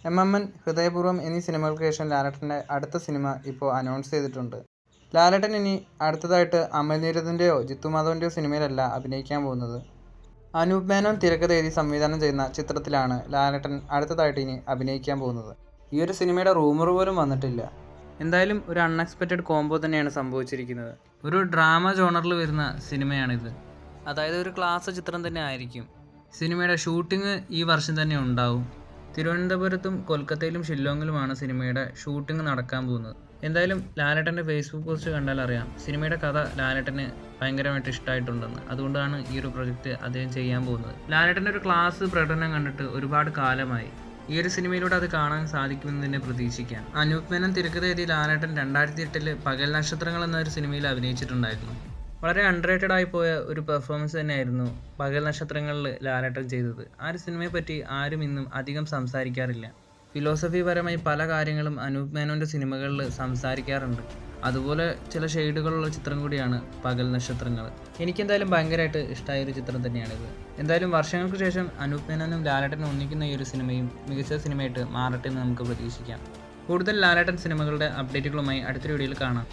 M. ഹൃദയപൂർവ്വം എന്നീ സിനിമകൾക്ക് ശേഷം ലാലേട്ടൻ്റെ അടുത്ത സിനിമ ഇപ്പോൾ അനൗൺസ് ചെയ്തിട്ടുണ്ട്. ലാലേട്ടൻ ഇനി അടുത്തതായിട്ട് അമൽ നീരദിൻ്റെയോ ജിത്തു മാധവൻ്റെയോ സിനിമയിലല്ല അഭിനയിക്കാൻ പോകുന്നത്. അനൂപ് മേനോൻ തിരക്കഥ എഴുതി സംവിധാനം ചെയ്യുന്ന ചിത്രത്തിലാണ് ലാലേട്ടൻ അടുത്തതായിട്ട് ഇനി അഭിനയിക്കാൻ പോകുന്നത്. ഈ ഒരു സിനിമയുടെ റൂമർ പോലും വന്നിട്ടില്ല. എന്തായാലും ഒരു അൺഎക്സ്പെക്റ്റഡ് കോംബോ തന്നെയാണ് സംഭവിച്ചിരിക്കുന്നത്. ഒരു ഡ്രാമ ജോണറിൽ വരുന്ന സിനിമയാണിത്. അതായത് ഒരു ക്ലാസ് ചിത്രം തന്നെ ആയിരിക്കും. സിനിമയുടെ ഷൂട്ടിംഗ് ഈ വർഷം തന്നെ ഉണ്ടാവും. തിരുവനന്തപുരത്തും കൊൽക്കത്തയിലും ഷില്ലോങ്ങിലുമാണ് സിനിമയുടെ ഷൂട്ടിംഗ് നടക്കാൻ പോകുന്നത്. എന്തായാലും ലാലേട്ടൻ്റെ ഫേസ്ബുക്ക് പോസ്റ്റ് കണ്ടാൽ അറിയാം സിനിമയുടെ കഥ ലാലേട്ടന് ഭയങ്കരമായിട്ട് ഇഷ്ടമായിട്ടുണ്ടെന്ന്. അതുകൊണ്ടാണ് ഈ ഒരു പ്രൊജക്റ്റ് അദ്ദേഹം ചെയ്യാൻ പോകുന്നത്. ലാലേട്ടൻ്റെ ഒരു ക്ലാസ് പ്രകടനം കണ്ടിട്ട് ഒരുപാട് കാലമായി. ഈ ഒരു സിനിമയിലൂടെ അത് കാണാൻ സാധിക്കുമെന്ന് തന്നെ പ്രതീക്ഷിക്കാം. അനൂപ് മേനോൻ തിരക്കഥ എഴുതിയ ലാലേട്ടൻ 2008 പകൽ നക്ഷത്രങ്ങൾ എന്നൊരു സിനിമയിൽ അഭിനയിച്ചിട്ടുണ്ടായിരുന്നു. വളരെ അണ്ടർറേറ്റഡ് ആയി പോയ ഒരു പെർഫോമൻസ് തന്നെയായിരുന്നു പകൽ നക്ഷത്രങ്ങളിൽ ലാലേട്ടൻ ചെയ്തത്. ആ ഒരു സിനിമയെ പറ്റി ആരും ഇന്നും അധികം സംസാരിക്കാറില്ല. ഫിലോസഫിപരമായി പല കാര്യങ്ങളും അനൂപ് മേനോൻ്റെ സിനിമകളിൽ സംസാരിക്കാറുണ്ട്. അതുപോലെ ചില ഷെയ്ഡുകളുള്ള ചിത്രം കൂടിയാണ് പകൽ നക്ഷത്രങ്ങൾ. എനിക്കെന്തായാലും ഭയങ്കരമായിട്ട് ഇഷ്ടമായ ഒരു ചിത്രം തന്നെയാണിത്. എന്തായാലും വർഷങ്ങൾക്ക് ശേഷം അനൂപ് മേനോനും ലാലേട്ടനും ഒന്നിക്കുന്ന ഈ ഒരു സിനിമയും മികച്ച സിനിമയായിട്ട് മാറട്ടെ എന്ന് നമുക്ക് പ്രതീക്ഷിക്കാം. കൂടുതൽ ലാലേട്ടൻ സിനിമകളുടെ അപ്ഡേറ്റുകളുമായി അടുത്തൊരു വീഡിയോയിൽ കാണാം.